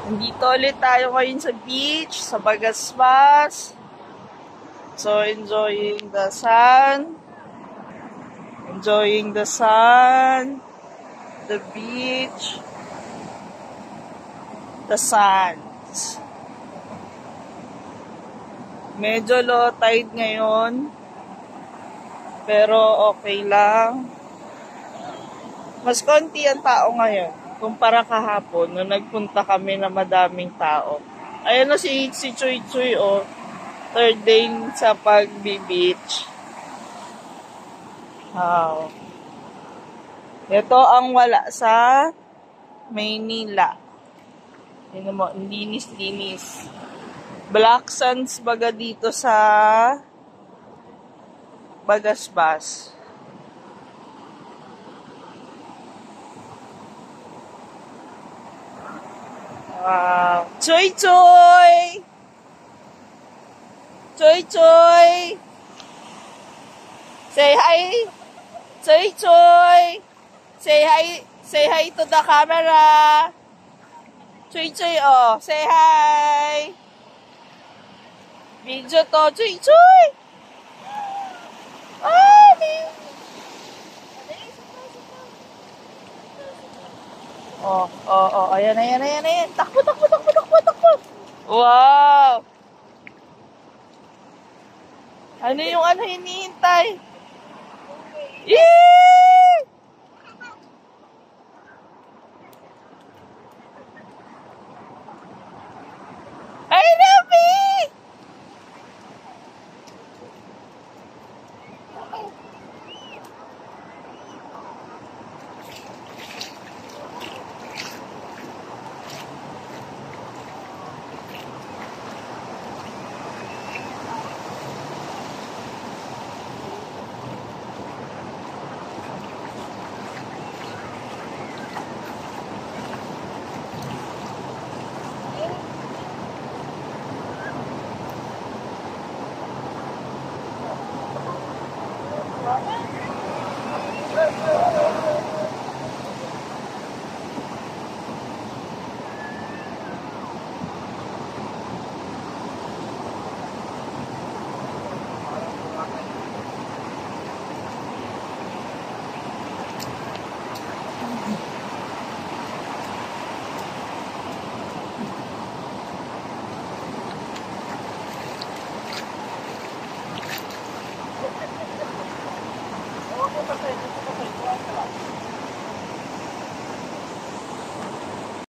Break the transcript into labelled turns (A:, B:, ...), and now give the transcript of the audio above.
A: Nandito ulit tayo ngayon sa beach, sa Bagasbas. So, enjoying the sun. Enjoying the sun. The beach. The sands. Medyo low tide ngayon. Pero okay lang. Mas konti ang tao ngayon kumpara kahapon nung nagpunta kami na madaming tao. Ayan na si Chuy Chuy, oh. Third day sa pag-beach. Wow. Ito ang wala sa Maynila. Tingnan mo, linis-linis. Black sands baga dito sa Bagasbas. Wow. Choy Choy! Choy Choy! Say hi! Choy Choy! Say hi to the camera! Choy Choy, oh! Say hi! Video to, Choy Choy! Ah! Oh, ayan. Takbo. Wow! Ano yung hinihintay? Yee!